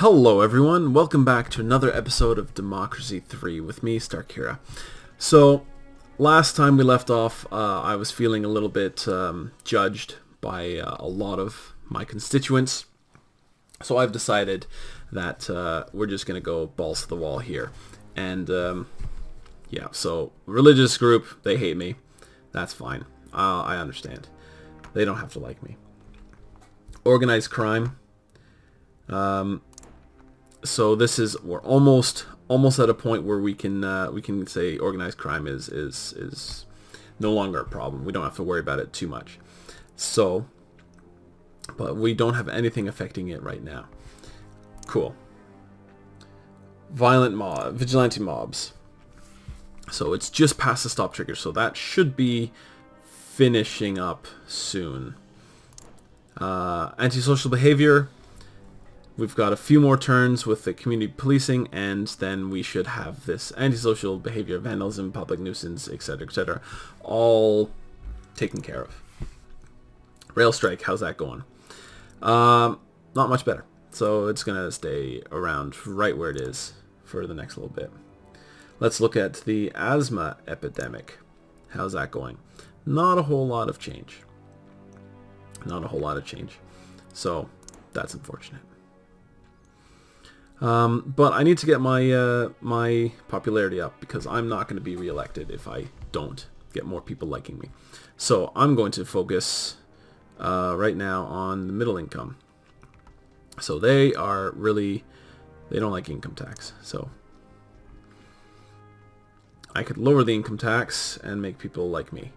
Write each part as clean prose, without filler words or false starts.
Hello everyone, welcome back to another episode of Democracy 3 with me, Starkira. So, last time we left off, I was feeling a little bit judged by a lot of my constituents. So I've decided that we're just going to go balls to the wall here. And yeah, so religious group, they hate me. That's fine. I understand. They don't have to like me. Organized crime. So this is, we're almost at a point where we can say organized crime is no longer a problem. We don't have to worry about it too much. So, but we don't have anything affecting it right now. Cool. Vigilante mobs. So it's just past the stop trigger, so that should be finishing up soon. Antisocial behavior. We've got a few more turns with the community policing, and then we should have this antisocial behavior, vandalism, public nuisance, etc., all taken care of. Rail strike, how's that going? Not much better. So it's going to stay around right where it is for the next little bit. Let's look at the asthma epidemic. How's that going? Not a whole lot of change. Not a whole lot of change. So that's unfortunate. But I need to get my my popularity up, because I'm not going to be reelected if I don't get more people liking me. So I'm going to focus right now on the middle income. So they don't like income tax. So I could lower the income tax and make people like me.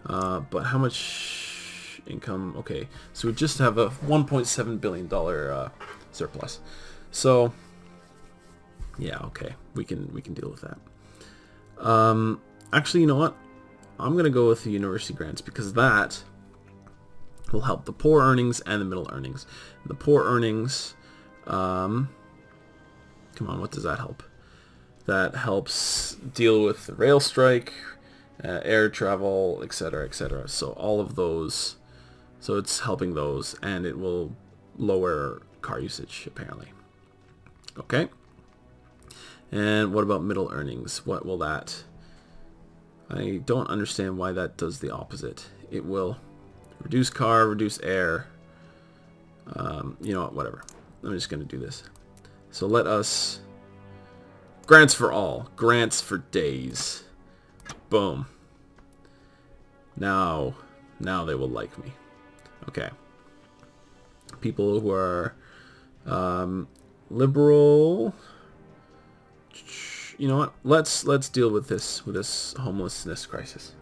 But how much income? Okay, so we just have a $1.7 billion surplus. So yeah, okay, we can deal with that. Actually, you know what? I'm gonna go with the university grants, because that will help the poor earnings and the middle earnings. The poor earnings, come on, what does that help? That helps deal with the rail strike, air travel, etc., etc. So all of those, so it's helping those, and it will lower car usage apparently. Okay. And what about middle earnings? What will that? I don't understand why that does the opposite. It will reduce car, reduce air. You know what? Whatever. I'm just going to do this. So let us... Grants for all. Grants for days. Boom. Now they will like me. Okay. People who are liberal... You know what? Let's deal with this homelessness crisis.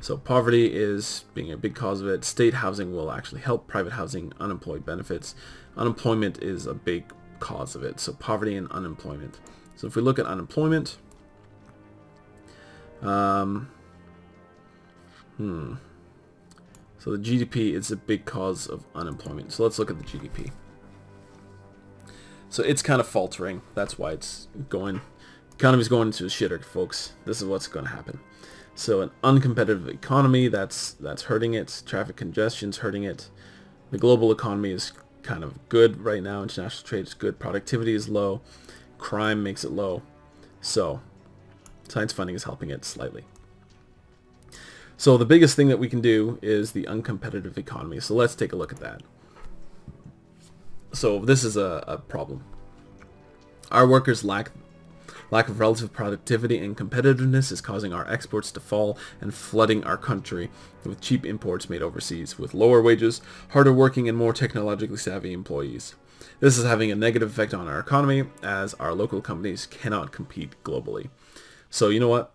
So poverty is being a big cause of it. State housing will actually help. Private housing, unemployed benefits. Unemployment is a big cause of it. So poverty and unemployment. So if we look at unemployment, so the GDP is a big cause of unemployment. So let's look at the GDP. So it's kind of faltering. That's why it's going. Economy's going into a shitter, folks. This is what's going to happen. So an uncompetitive economy, that's hurting it. Traffic congestion's hurting it. The global economy is kind of good right now. International trade is good. Productivity is low. Crime makes it low. So science funding is helping it slightly. So the biggest thing that we can do is the uncompetitive economy. So let's take a look at that. So this is a problem. Our workers lack of relative productivity and competitiveness is causing our exports to fall and flooding our country with cheap imports made overseas, with lower wages, harder working, and more technologically savvy employees. This is having a negative effect on our economy, as our local companies cannot compete globally. So you know what?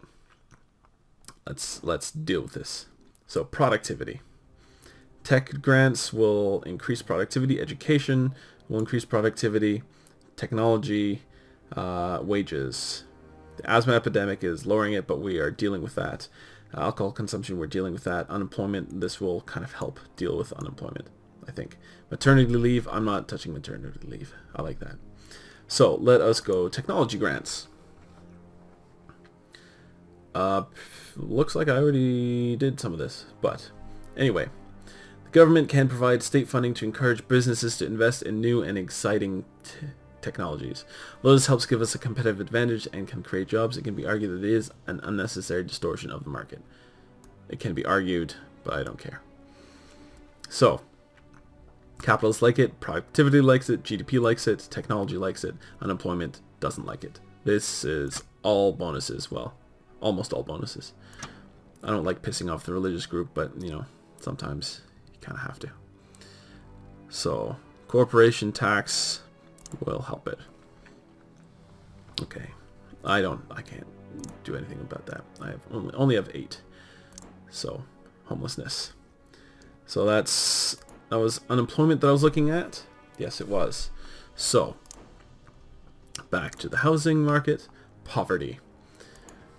Let's deal with this. So productivity. Tech grants will increase productivity. Education will increase productivity. Technology, wages. The asthma epidemic is lowering it, but we are dealing with that. Alcohol consumption, we're dealing with that. Unemployment, this will kind of help deal with unemployment, I think. Maternity leave, I'm not touching maternity leave. I like that. So let us go technology grants. Looks like I already did some of this, but anyway. The government can provide state funding to encourage businesses to invest in new and exciting technologies. Although this helps give us a competitive advantage and can create jobs, it can be argued that it is an unnecessary distortion of the market. It can be argued, but I don't care. So, capitalists like it, productivity likes it, GDP likes it, technology likes it, unemployment doesn't like it. This is all bonuses. Well, almost all bonuses. I don't like pissing off the religious group, but, you know, sometimes you kind of have to. So, corporation tax will help it. Okay. I can't do anything about that. I have only have 8. So, homelessness. So that was unemployment that I was looking at. Yes, it was. So, back to the housing market. Poverty.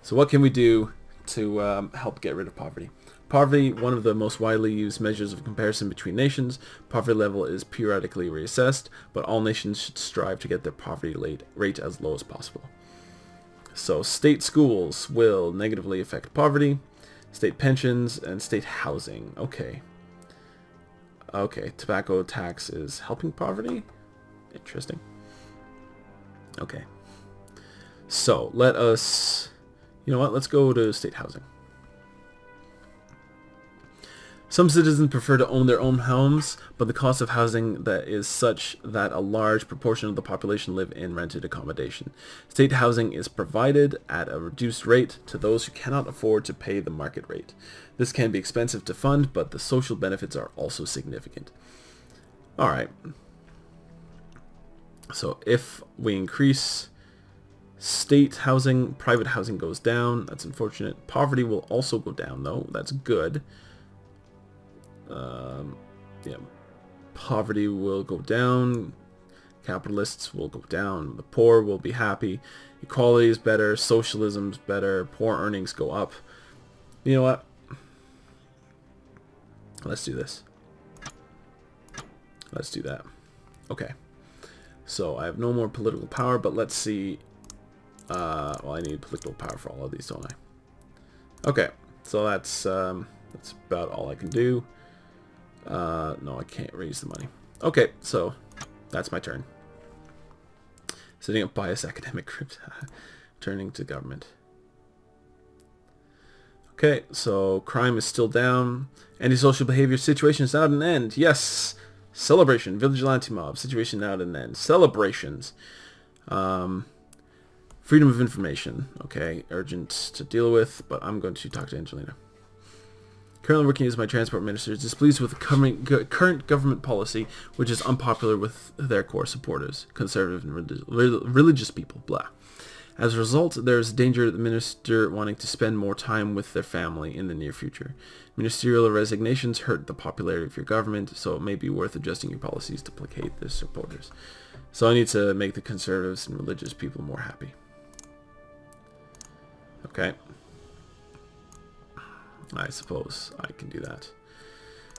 So what can we do to help get rid of poverty? Poverty, one of the most widely used measures of comparison between nations. Poverty level is periodically reassessed, but all nations should strive to get their poverty rate as low as possible. So state schools will negatively affect poverty, state pensions, and state housing. Okay. Okay, tobacco tax is helping poverty? Interesting. Okay. So, let us... You know what? Let's go to state housing. Some citizens prefer to own their own homes, but the cost of housing that is such that a large proportion of the population live in rented accommodation. State housing is provided at a reduced rate to those who cannot afford to pay the market rate. This can be expensive to fund, but the social benefits are also significant. Alright. So if we increase state housing, private housing goes down. That's unfortunate. Poverty will also go down, though. That's good. Yeah, poverty will go down. Capitalists will go down. The poor will be happy. Equality is better. Socialism's better. Poor earnings go up. You know what? Let's do this. Let's do that. Okay. So I have no more political power, but let's see. Well, I need political power for all of these, don't I? Okay. So that's about all I can do. No, I can't raise the money. Okay, so that's my turn. Setting up bias academic groups. Turning to government. Okay, so crime is still down. Antisocial behavior situation is now at an end. Yes! Celebration. Vigilante mob. Situation now at an end. Celebrations. Freedom of information. Okay, urgent to deal with, but I'm going to talk to Angelina. Currently working as my transport minister is displeased with the current government policy, which is unpopular with their core supporters, conservative and religious people, blah. As a result, there is danger of the minister wanting to spend more time with their family in the near future. Ministerial resignations hurt the popularity of your government, so it may be worth adjusting your policies to placate their supporters. So I need to make the conservatives and religious people more happy. Okay. I suppose I can do that.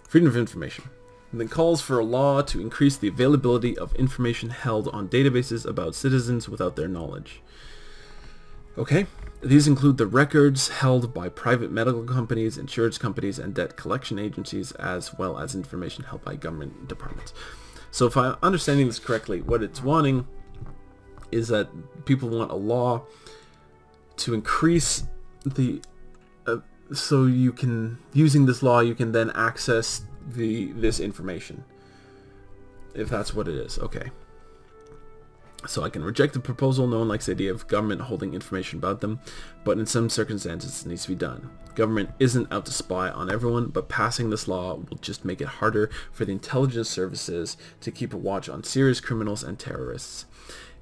Freedom of information. And then calls for a law to increase the availability of information held on databases about citizens without their knowledge. Okay. These include the records held by private medical companies, insurance companies, and debt collection agencies, as well as information held by government departments. So if I'm understanding this correctly, what it's wanting is that people want a law to increase the... so you can, using this law, you can then access this information. If that's what it is. Okay. So I can reject the proposal. No one likes the idea of government holding information about them, but in some circumstances it needs to be done. Government isn't out to spy on everyone, but passing this law will just make it harder for the intelligence services to keep a watch on serious criminals and terrorists.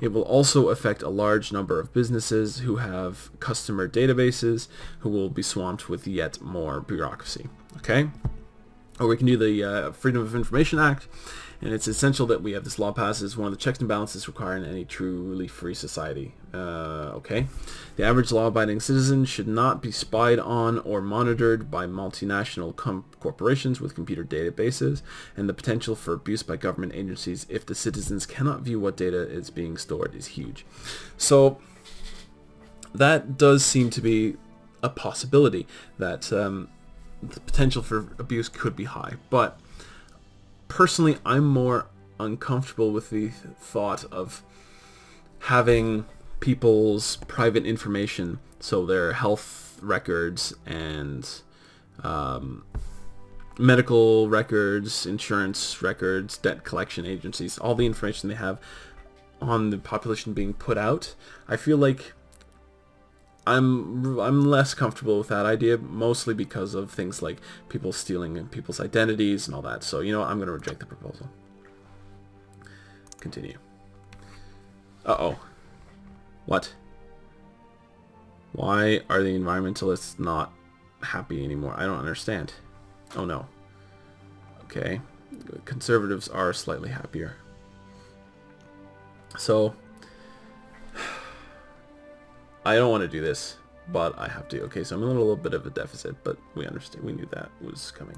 It will also affect a large number of businesses who have customer databases who will be swamped with yet more bureaucracy. Okay? Or we can do the Freedom of Information Act, and it's essential that we have this law passed as one of the checks and balances required in any truly free society. Okay? The average law-abiding citizen should not be spied on or monitored by multinational corporations with computer databases, and the potential for abuse by government agencies if the citizens cannot view what data is being stored is huge. So that does seem to be a possibility, that the potential for abuse could be high. But personally, I'm more uncomfortable with the thought of having people's private information, so their health records and medical records, insurance records, debt collection agencies, all the information they have on the population being put out. I feel like I'm less comfortable with that idea, mostly because of things like people stealing people's identities and all that. So, you know what? I'm going to reject the proposal. Continue. Uh-oh. What? Why are the environmentalists not happy anymore? I don't understand. Oh no. Okay. Conservatives are slightly happier. So, I don't want to do this, but I have to. Okay, so I'm in a little bit of a deficit, but we understand. We knew that was coming.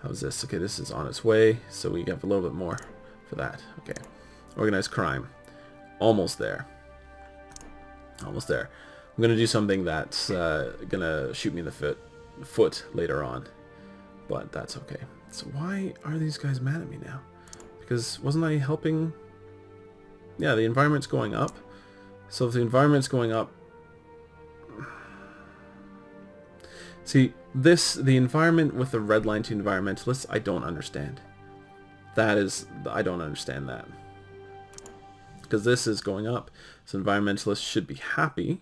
How's this? Okay, this is on its way, so we have a little bit more for that. Okay. Organized crime. Almost there. Almost there. I'm going to do something that's going to shoot me in the foot later on, but that's okay. So why are these guys mad at me now? Because wasn't I helping? Yeah, the environment's going up. So if the environment's going up... See, the environment with the red line to environmentalists, I don't understand. I don't understand that. Because this is going up. So environmentalists should be happy.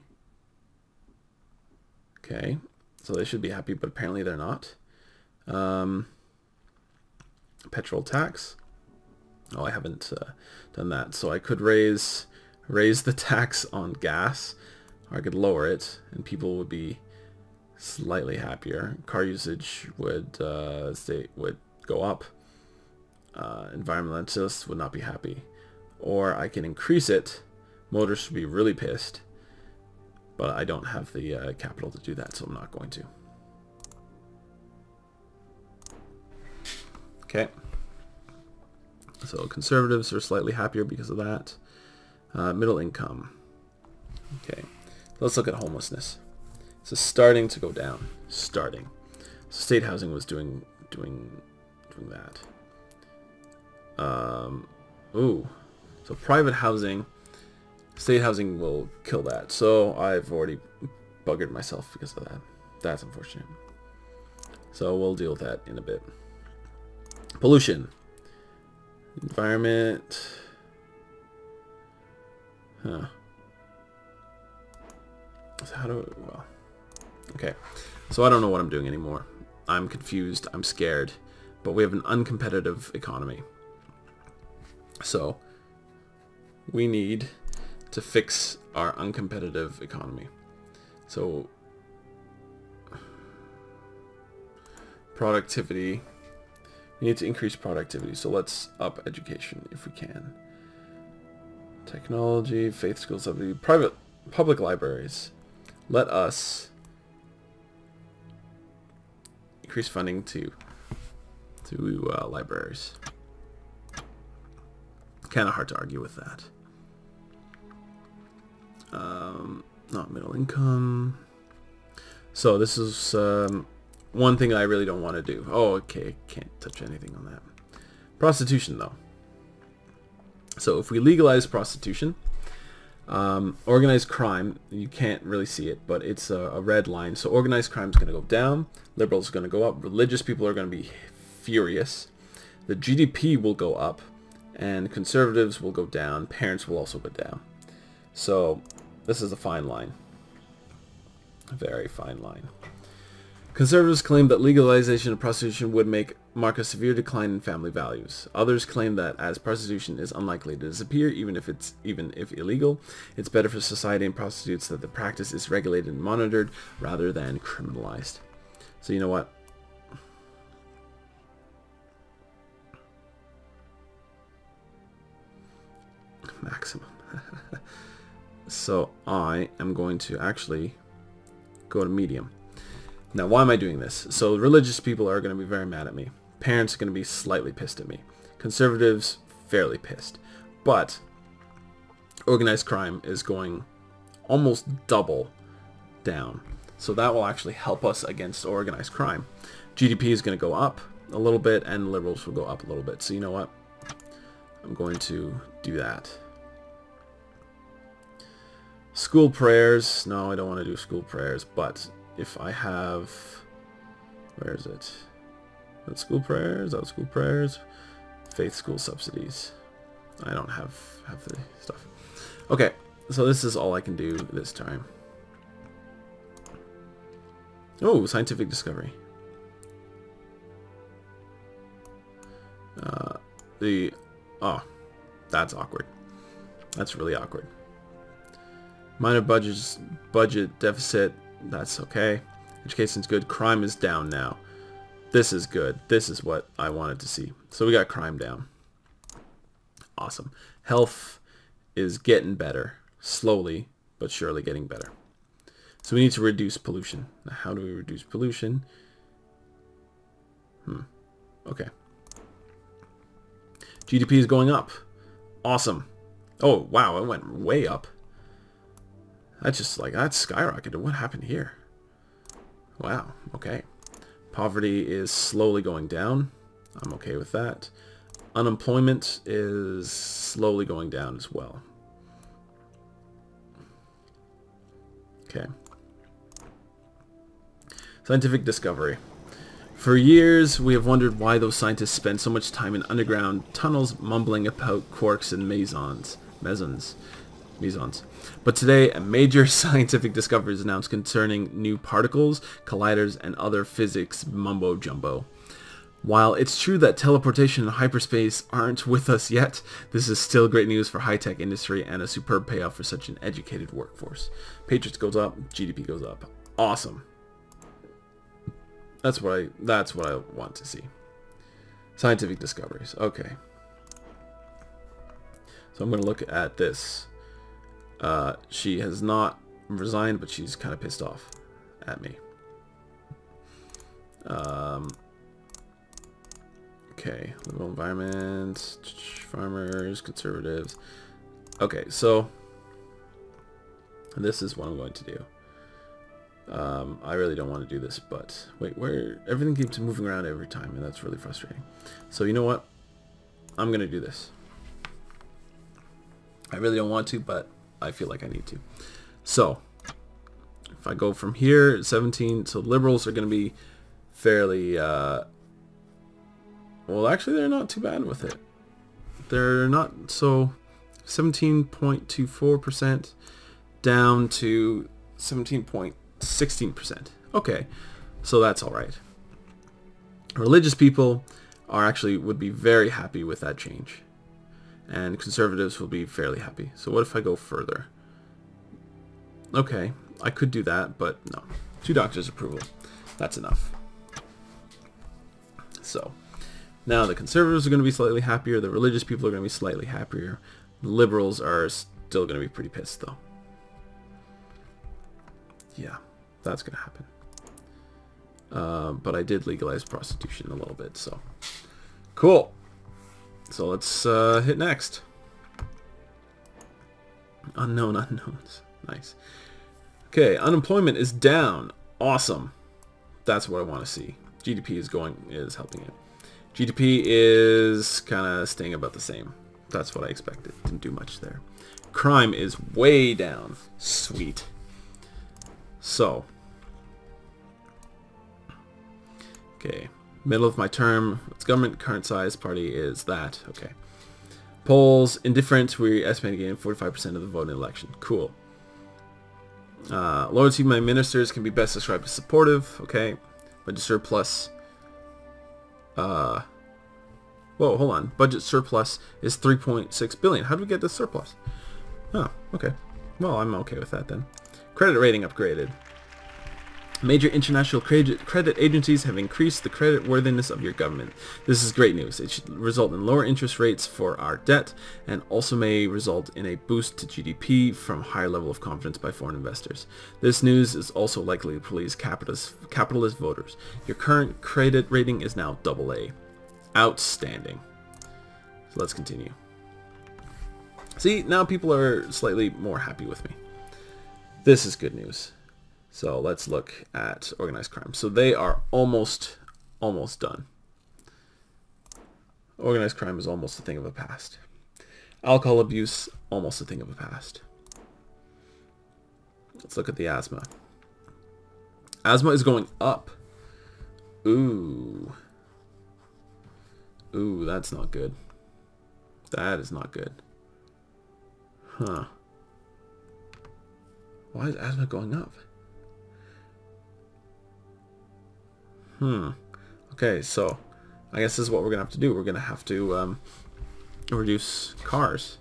Okay, so they should be happy, but apparently they're not. Petrol tax. Oh, I haven't done that. So I could raise the tax on gas, or I could lower it, and people would be slightly happier. Car usage would go up. Environmentalists would not be happy. Or I can increase it. Motorists would be really pissed. But I don't have the capital to do that, so I'm not going to. Okay. So conservatives are slightly happier because of that. Middle income. Okay. Let's look at homelessness. So starting to go down. Starting. So state housing was doing that. Ooh. So private housing, state housing will kill that. So I've already buggered myself because of that. That's unfortunate. So we'll deal with that in a bit. Pollution. Environment. Huh. So how do well. Okay. So I don't know what I'm doing anymore. I'm confused. I'm scared. But we have an uncompetitive economy. So we need to fix our uncompetitive economy. So productivity. We need to increase productivity. So let's up education if we can. Technology, faith schools, public libraries. Let us increase funding to libraries. Kind of hard to argue with that. Not middle income. So this is one thing I really don't want to do. Oh, okay, can't touch anything on that. Prostitution, though. So if we legalize prostitution, organized crime, you can't really see it, but it's a red line. So organized crime is going to go down. Liberals are going to go up. Religious people are going to be furious. The GDP will go up, and conservatives will go down. Parents will also go down. So this is a fine line. A very fine line. Conservatives claim that legalization of prostitution would mark a severe decline in family values. Others claim that as prostitution is unlikely to disappear, even if illegal, it's better for society and prostitutes that the practice is regulated and monitored rather than criminalized. So you know what? Maximum. So I am going to actually go to medium. Now, why am I doing this? So religious people are going to be very mad at me. Parents are going to be slightly pissed at me. Conservatives, fairly pissed. But organized crime is going almost double down. So that will actually help us against organized crime. GDP is going to go up a little bit, and liberals will go up a little bit. So you know what? I'm going to do that. School prayers. No, I don't want to do school prayers, but if I have... Where is it? That's school prayers? Oh, school prayers. Faith school subsidies. I don't have the stuff. Okay, so this is all I can do this time. Oh, scientific discovery. Oh, that's awkward. That's really awkward. Minor budget deficit. That's okay. Education's good. Crime is down now. This is good. This is what I wanted to see. So we got crime down. Awesome. Health is getting better. Slowly, but surely getting better. So we need to reduce pollution. Now, how do we reduce pollution? Okay. GDP is going up. Awesome. Oh, wow. It went way up. That's just like, that's skyrocketed. What happened here? Wow. Okay. Poverty is slowly going down. I'm okay with that. Unemployment is slowly going down as well. Okay. Scientific discovery. For years, we have wondered why those scientists spend so much time in underground tunnels mumbling about quarks and mesons. But today, a major scientific discovery is announced concerning new particles, colliders, and other physics mumbo-jumbo. While it's true that teleportation and hyperspace aren't with us yet, this is still great news for high-tech industry and a superb payoff for such an educated workforce. Patriots goes up, GDP goes up. Awesome. That's what I want to see. Scientific discoveries. Okay. So I'm going to look at this. She has not resigned, but she's kind of pissed off at me. Okay, livable environment, farmers, conservatives. Okay, so this is what I'm going to do. I really don't want to do this, but wait, where everything keeps moving around every time, and that's really frustrating. So you know what? I'm going to do this. I really don't want to, but I feel like I need to. So if I go from here, 17, so liberals are going to be fairly, well, actually they're not too bad with it. They're not, so 17.24% down to 17.16%. Okay, so that's all right. Religious people are actually would be very happy with that change. And conservatives will be fairly happy. So what if I go further? Okay, I could do that, but no. 2 doctors' approval. That's enough. So, now the conservatives are going to be slightly happier. The religious people are going to be slightly happier. The liberals are still going to be pretty pissed, though. Yeah, that's going to happen. But I did legalize prostitution a little bit, so. Cool. So let's hit next. Unknown unknowns. Nice. Okay, unemployment is down. Awesome. That's what I want to see. GDP is helping it. GDP is kind of staying about the same. That's what I expected. Didn't do much there. Crime is way down. Sweet. So. Okay. Middle of my term. It's government, current size, party is that. Okay. Polls, indifferent. We're estimating getting 45% of the vote in the election. Cool. Loyalty to my ministers can be best described as supportive. Okay. Budget surplus. Whoa, hold on. Budget surplus is 3.6 billion. How do we get this surplus? Oh, okay. Well, I'm okay with that then. Credit rating upgraded. Major international credit agencies have increased the credit worthiness of your government. This is great news. It should result in lower interest rates for our debt and also may result in a boost to GDP from higher level of confidence by foreign investors. This news is also likely to please capitalist voters. Your current credit rating is now AA. Outstanding. So let's continue. See, now people are slightly more happy with me. This is good news. So let's look at organized crime. So they are almost done. Organized crime is almost a thing of the past. Alcohol abuse, almost a thing of the past. Let's look at the asthma. Asthma is going up. Ooh. Ooh, that's not good. That is not good. Huh. Why is asthma going up? Okay, so I guess this is what we're gonna have to do. We're gonna have to reduce cars.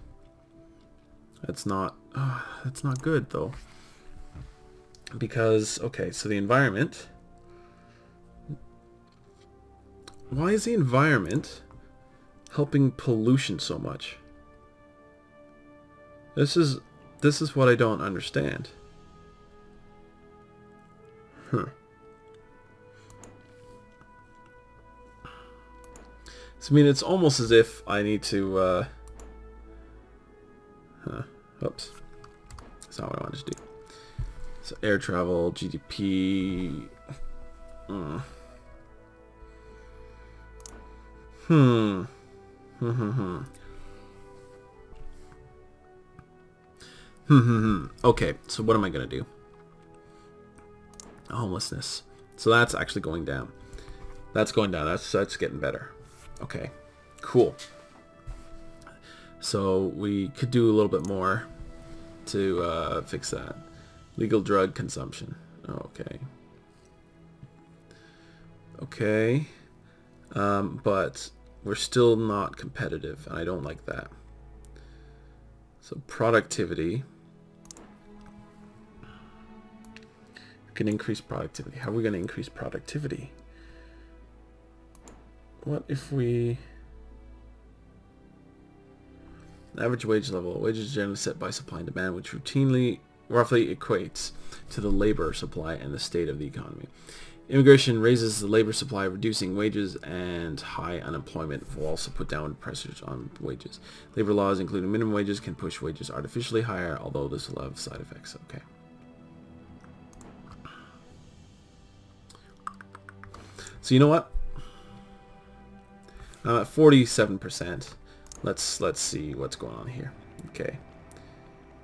That's not good though. Because okay, so the environment. Why is the environment helping pollution so much? This is what I don't understand. So, I mean, it's almost as if I need to, oops. That's not what I wanted to do. So, air travel, GDP... Okay, so what am I going to do? Homelessness. So that's actually going down. That's going down. That's getting better. Okay, cool. So we could do a little bit more to fix that. Legal drug consumption. Okay. Okay. But we're still not competitive, and I don't like that. So productivity. We can increase productivity. How are we going to increase productivity? What if we... Average wage level. Wages generally set by supply and demand, which roughly equates to the labor supply and the state of the economy. Immigration raises the labor supply, reducing wages, and high unemployment will also put downward pressures on wages. Labor laws, including minimum wages, can push wages artificially higher, although this will have side effects. Okay. So you know what? I'm at 47%. Let's see what's going on here. Okay.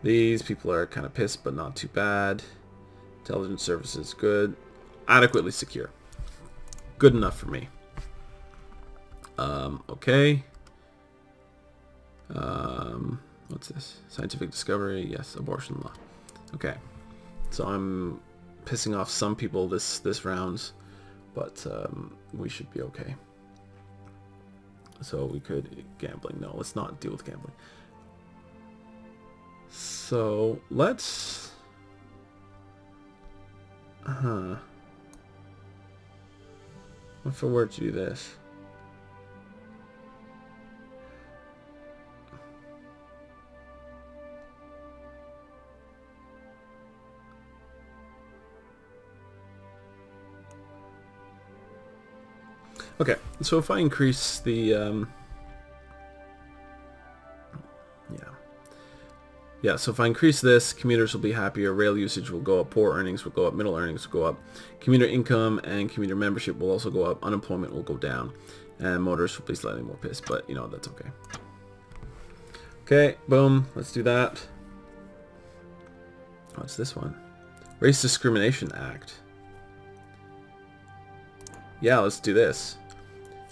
These people are kind of pissed, but not too bad. Intelligence services, good. Adequately secure. Good enough for me. Okay. What's this? Scientific discovery, yes. Abortion law. Okay. So I'm pissing off some people this round, but we should be okay. So we could... Gambling. No, let's not deal with gambling. So let's... What if I were to do this? Okay, so if I increase the, yeah, so if I increase this, commuters will be happier, rail usage will go up, poor earnings will go up, middle earnings will go up, commuter income and commuter membership will also go up, unemployment will go down, and motorists will be slightly more pissed, but, you know, that's okay. Okay, boom, let's do that. What's this one? Race Discrimination Act. Yeah, let's do this.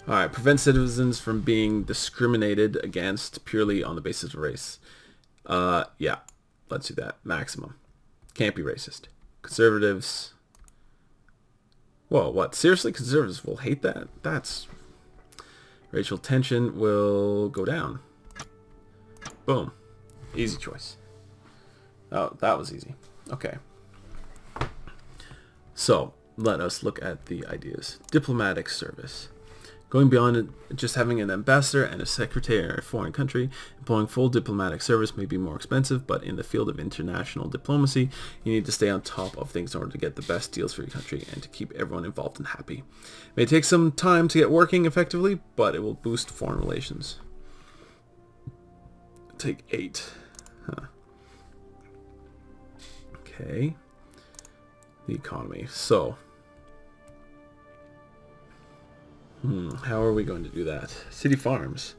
Alright, prevent citizens from being discriminated against purely on the basis of race. Yeah, let's do that. Maximum. Can't be racist. Conservatives. Whoa, what? Seriously? Conservatives will hate that? That's... Racial tension will go down. Boom. Easy choice. Oh, that was easy. Okay. So, let us look at the ideas. Diplomatic service. Going beyond just having an ambassador and a secretary in a foreign country, employing full diplomatic service may be more expensive, but in the field of international diplomacy, you need to stay on top of things in order to get the best deals for your country and to keep everyone involved and happy. It may take some time to get working effectively, but it will boost foreign relations. Take 8. Huh. Okay. The economy. So... how are we going to do that? City farms.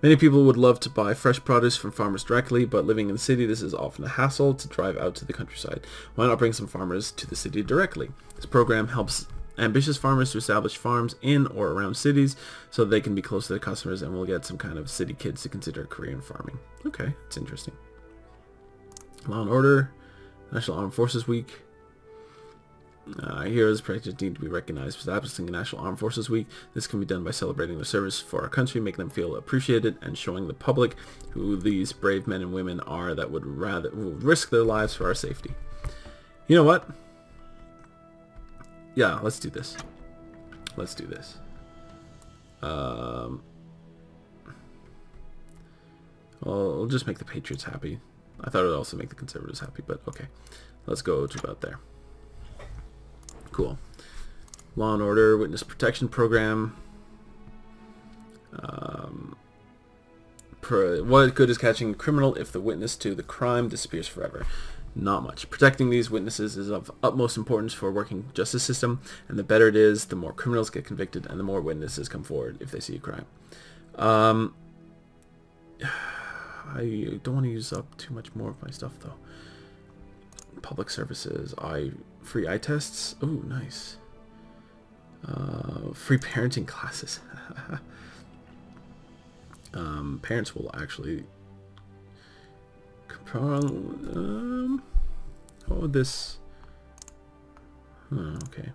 Many people would love to buy fresh produce from farmers directly, but living in the city, this is often a hassle to drive out to the countryside. Why not bring some farmers to the city directly? This program helps ambitious farmers to establish farms in or around cities so they can be close to their customers, and we'll get some kind of city kids to consider a career in farming. Okay, it's interesting. Law and Order, National Armed Forces Week. Heroes practices need to be recognized. Establishing a National Armed Forces Week. This can be done by celebrating their service for our country, making them feel appreciated, and showing the public who these brave men and women are that would risk their lives for our safety. You know what? Yeah, let's do this. Let's do this. Well, we'll just make the Patriots happy. I thought it would also make the Conservatives happy, but okay. Let's go to about there. Cool. Law and Order, Witness Protection Program. What good is catching a criminal if the witness to the crime disappears forever? Not much. Protecting these witnesses is of utmost importance for a working justice system, and the better it is, the more criminals get convicted and the more witnesses come forward if they see a crime. I don't want to use up too much more of my stuff though. Public services, free eye tests. Oh, nice. Free parenting classes. Parents will actually what would this? Okay.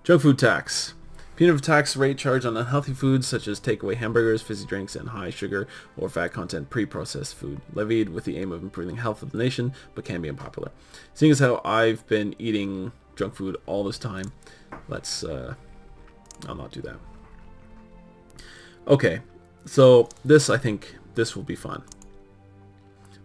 Junk food tax. Punitive tax rate charged on unhealthy foods such as takeaway hamburgers, fizzy drinks, and high sugar or fat content pre-processed food, levied with the aim of improving health of the nation, but can be unpopular. Seeing as how I've been eating junk food all this time, let's I'll not do that. Okay, so this, I think this will be fun.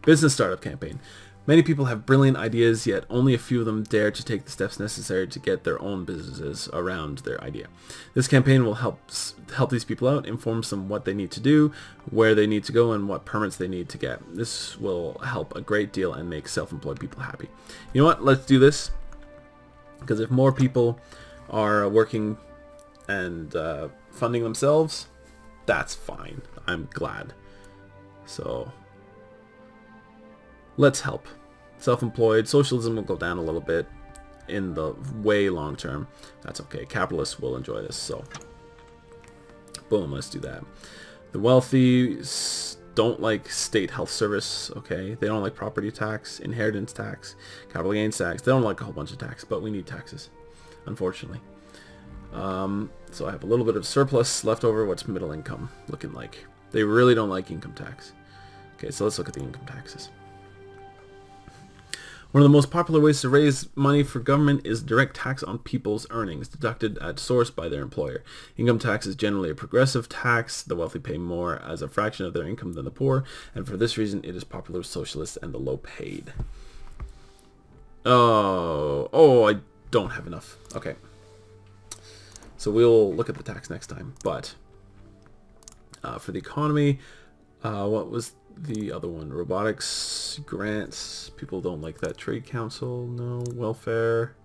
Business startup campaign. Many people have brilliant ideas, yet only a few of them dare to take the steps necessary to get their own businesses around their idea. This campaign will help these people out, informs them what they need to do, where they need to go, and what permits they need to get. This will help a great deal and make self-employed people happy. You know what? Let's do this. Because if more people are working and funding themselves, that's fine. I'm glad. So let's help. Self-employed, socialism will go down a little bit in the way long term. That's okay. Capitalists will enjoy this. So boom, let's do that. The wealthy don't like state health service. Okay, they don't like property tax, inheritance tax, capital gains tax. They don't like a whole bunch of tax, but we need taxes, unfortunately. So I have a little bit of surplus left over. What's middle income looking like? They really don't like income tax. Okay, so let's look at the income taxes. One of the most popular ways to raise money for government is direct tax on people's earnings, deducted at source by their employer. Income tax is generally a progressive tax. The wealthy pay more as a fraction of their income than the poor, and for this reason it is popular with socialists and the low paid. Oh, I don't have enough. Okay. So we'll look at the tax next time, but for the economy, what was the other one? Robotics, grants, people don't like that. Trade council, no. Welfare,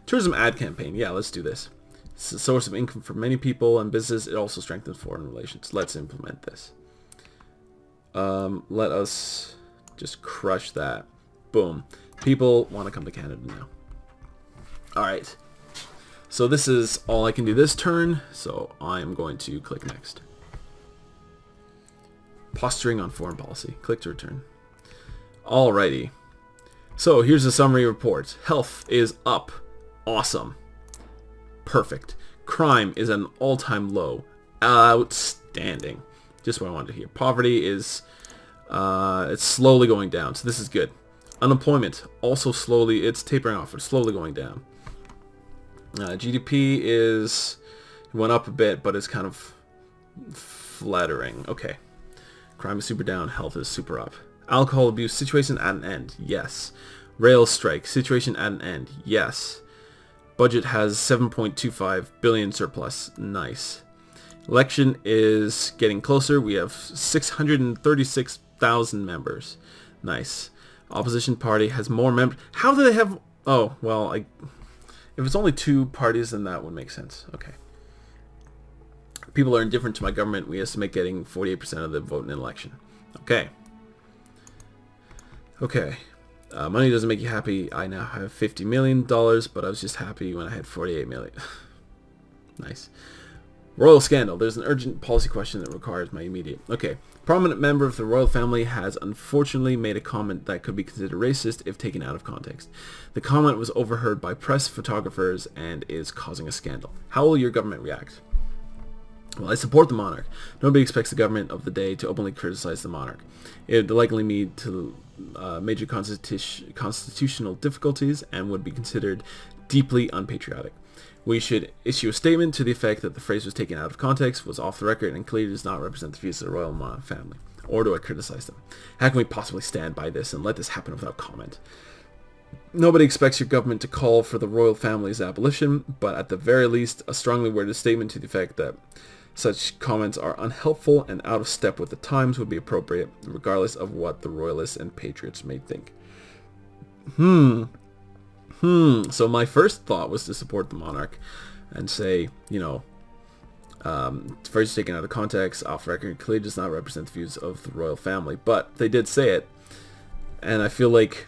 tourism ad campaign, yeah, let's do this. It's a source of income for many people and business. It also strengthens foreign relations. Let's implement this. Let us just crush that. Boom. People want to come to Canada now. Alright. So this is all I can do this turn, so I'm going to click next. Posturing on foreign policy. Click to return. Alrighty. So here's a summary report. Health is up. Awesome. Perfect. Crime is at an all-time low. Outstanding. Just what I wanted to hear. Poverty is it's slowly going down, so this is good. Unemployment also slowly, it's tapering off. It's slowly going down. GDP went up a bit, but it's kind of flattering. Okay. Crime is super down. Health is super up. Alcohol abuse situation at an end. Yes. Rail strike situation at an end. Yes. Budget has 7.25 billion surplus. Nice. Election is getting closer. We have 636,000 members. Nice. Opposition party has more members. How do they have... Oh, well, If it's only 2 parties, then that would make sense. Okay. People are indifferent to my government. We estimate getting 48% of the vote in an election. Okay. Okay. Money doesn't make you happy. I now have $50 million, but I was just happy when I had 48 million. Nice. Royal scandal. There's an urgent policy question that requires my immediate... Okay. Prominent member of the royal family has unfortunately made a comment that could be considered racist if taken out of context. The comment was overheard by press photographers and is causing a scandal. How will your government react? Well, I support the monarch. Nobody expects the government of the day to openly criticize the monarch. It would likely lead to major constitutional difficulties and would be considered deeply unpatriotic. We should issue a statement to the effect that the phrase was taken out of context, was off the record, and clearly does not represent the views of the royal family. Or do I criticize them? How can we possibly stand by this and let this happen without comment? Nobody expects your government to call for the royal family's abolition, but at the very least, a strongly worded statement to the effect that such comments are unhelpful and out of step with the times would be appropriate, regardless of what the royalists and patriots may think. So my first thought was to support the monarch and say, you know, phrase taken out of context, off record, clearly does not represent the views of the royal family. But they did say it, and I feel like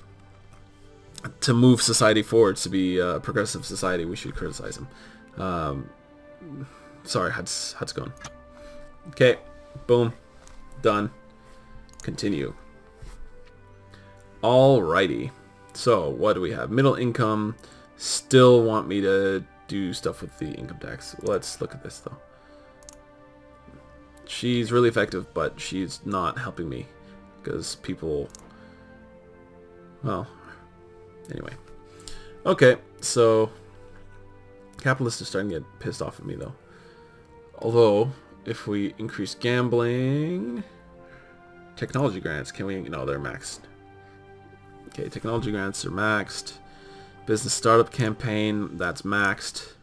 to move society forward, to be a progressive society, we should criticize them. Sorry, how's it going? Okay, boom, done. Continue. Alrighty. So, what do we have? Middle income. Still want me to do stuff with the income tax. Let's look at this, though. She's really effective, but she's not helping me. Because people... Well, anyway. Okay, so... Capitalists are starting to get pissed off at me, though. Although, if we increase gambling... Technology grants, can we... No, they're maxed. Okay, technology grants are maxed. Business startup campaign, that's maxed.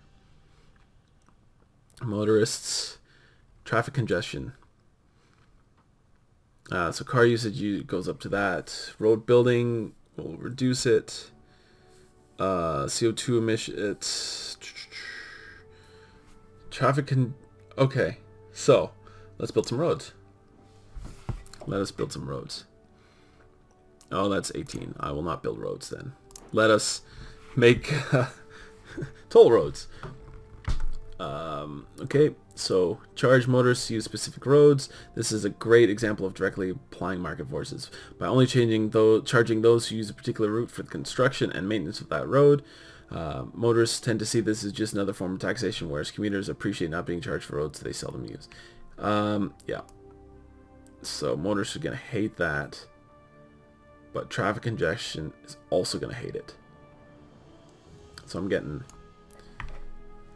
Motorists. Traffic congestion. So car usage goes up to that. Road building will reduce it. CO2 emissions. Traffic can... Okay, so let's build some roads. Let us build some roads. Oh, that's 18. I will not build roads then. Let us make toll roads. Okay, so charge motorists to use specific roads. This is a great example of directly applying market forces. By only charging those who use a particular route for the construction and maintenance of that road, motorists tend to see this as just another form of taxation, whereas commuters appreciate not being charged for roads they seldom use. Yeah. So motorists are going to hate that. But traffic congestion is also going to hate it. So I'm getting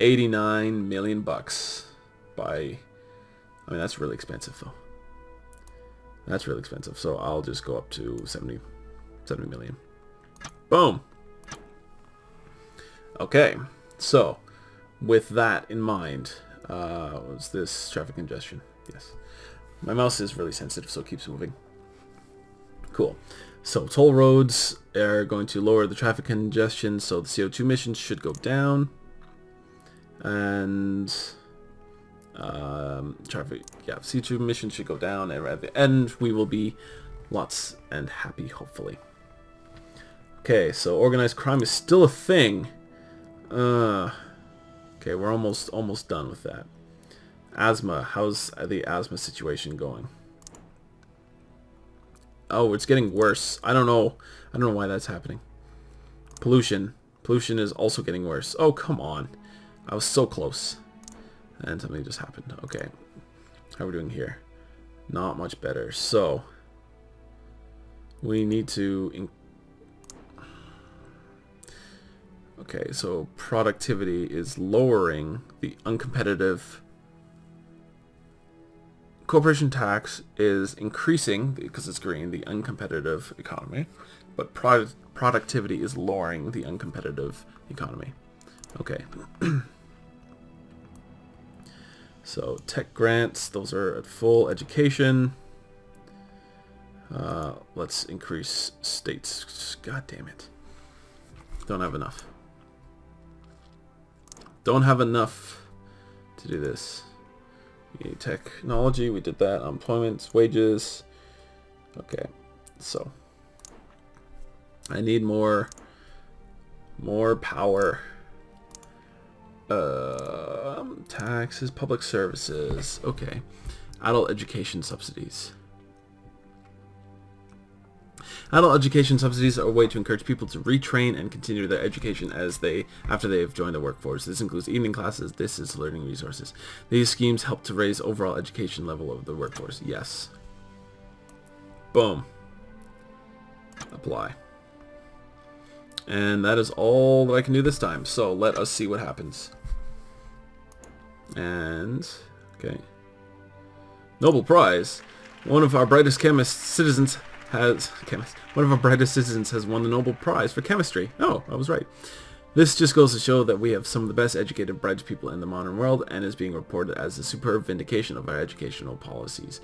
89 million bucks by... I mean, that's really expensive, though. That's really expensive. So I'll just go up to 70 million. Boom! Okay. So, with that in mind, was this traffic congestion? Yes. My mouse is really sensitive, so it keeps moving. Cool. So toll roads are going to lower the traffic congestion, so the CO2 emissions should go down. And CO2 emissions should go down, and at the end we will be lots and happy, hopefully. Okay, so organized crime is still a thing. Okay, we're almost done with that. Asthma, how's the asthma situation going? Oh, it's getting worse. I don't know why that's happening. Pollution is also getting worse. Oh, come on. I was so close. And something just happened. Okay. How are we doing here? Not much better. So, we need to... Okay, so productivity is lowering the uncompetitive... Corporation tax is increasing, because it's green, the uncompetitive economy, but productivity is lowering the uncompetitive economy. Okay. So tech grants, those are at full. Education. Let's increase states. God damn it. Don't have enough. don't have enough to do this. We need technology, we did that. Employment, wages. Okay, so I need more power. Taxes, public services. Okay, adult education subsidies. Adult education subsidies are a way to encourage people to retrain and continue their education after they have joined the workforce. This includes evening classes, distance learning resources. These schemes help to raise overall education level of the workforce. Yes. Boom. Apply. And that is all that I can do this time. So let us see what happens. And okay. Nobel Prize. One of our brightest citizens has won the Nobel Prize for chemistry. Oh, I was right. This just goes to show that we have some of the best educated, bright people in the modern world, and is being reported as a superb vindication of our educational policies.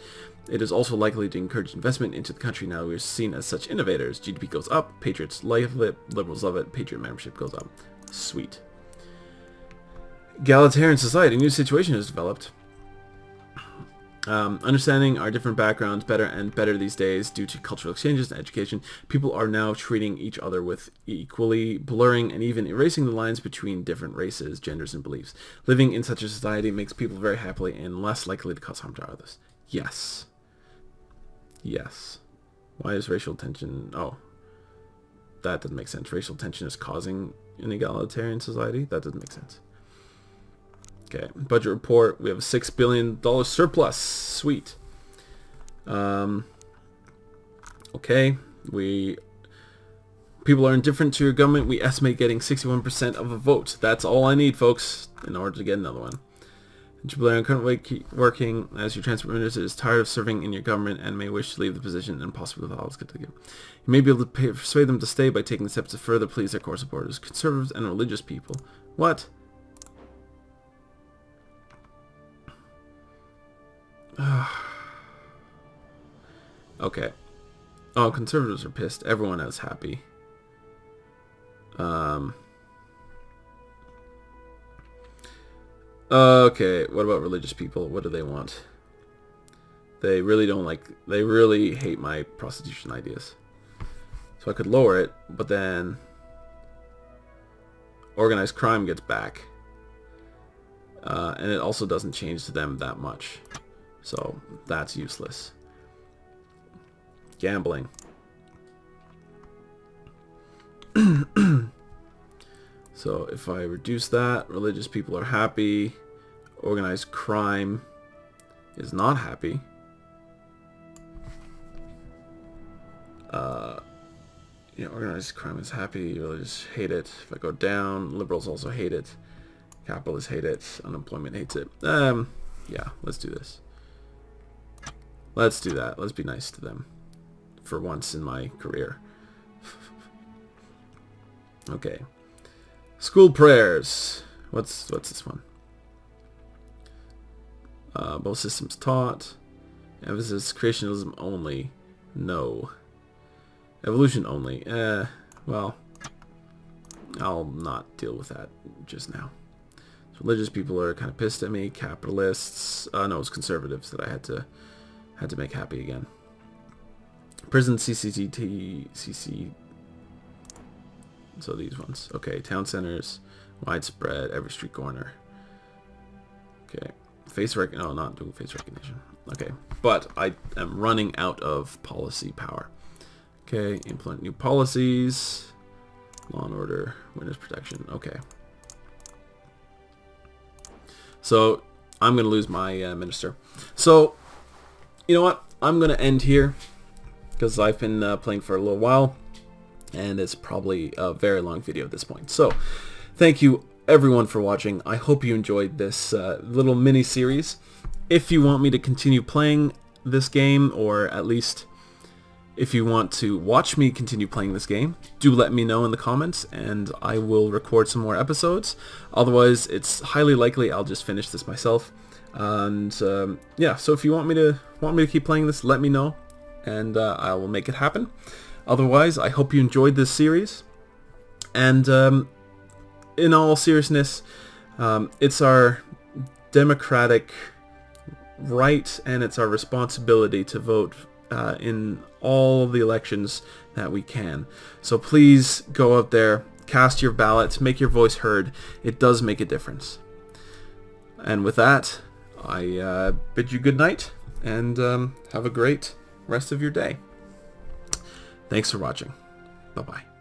It is also likely to encourage investment into the country now we are seen as such innovators. GDP goes up, patriots love it, liberals love it, patriot membership goes up. Sweet. Egalitarian society, new situation has developed. Understanding our different backgrounds better and better these days due to cultural exchanges and education, people are now treating each other with equally, blurring and even erasing the lines between different races, genders, and beliefs. Living in such a society makes people very happy and less likely to cause harm to others. Yes. Yes. Why is racial tension... Oh. That doesn't make sense. Racial tension is causing an egalitarian society? That doesn't make sense. Okay, budget report. We have a $6 billion surplus. Sweet. Okay, people are indifferent to your government. We estimate getting 61% of a vote. That's all I need, folks, in order to get another one. Jubilee currently working as your transport minister is tired of serving in your government and may wish to leave the position and possibly without else get to give. You may be able to persuade them to stay by taking steps to further please their core supporters, conservatives and religious people. What? Okay. Oh, conservatives are pissed. Everyone else happy. Okay, what about religious people? What do they want? They really don't like... They really hate my prostitution ideas. So I could lower it, but then... Organized crime gets back. And it also doesn't change to them that much. So, that's useless. Gambling. So, if I reduce that, religious people are happy. Organized crime is not happy. Organized crime is happy. Religious hate it. If I go down, liberals also hate it. Capitalists hate it. Unemployment hates it. Yeah, let's do this. Let's do that. Let's be nice to them. For once in my career. Okay. School prayers. What's this one? Both systems taught. Emphasis creationism only. No. Evolution only. Well, I'll not deal with that just now. So religious people are kind of pissed at me. Capitalists. No, it's conservatives that I had to make happy again. Prison CC. So these ones. Okay, town centers, widespread, every street corner. Okay, face recognition. No, not doing face recognition. Okay, but I am running out of policy power. Okay, implement new policies. Law and order, witness protection. Okay. So I'm gonna lose my minister. So you know what? I'm gonna end here because I've been playing for a little while. And it's probably a very long video at this point. So, thank you everyone for watching. I hope you enjoyed this little mini-series. If you want me to continue playing this game, or at least if you want to watch me continue playing this game, do let me know in the comments, and I will record some more episodes. Otherwise, it's highly likely I'll just finish this myself. And yeah, so if you want me to keep playing this, let me know, and I will make it happen. Otherwise, I hope you enjoyed this series, and in all seriousness, It's our democratic right, and it's our responsibility to vote in all the elections that we can. So please go out there, cast your ballot, make your voice heard. It does make a difference. And with that, I bid you good night, and have a great rest of your day. Thanks for watching. Bye-bye.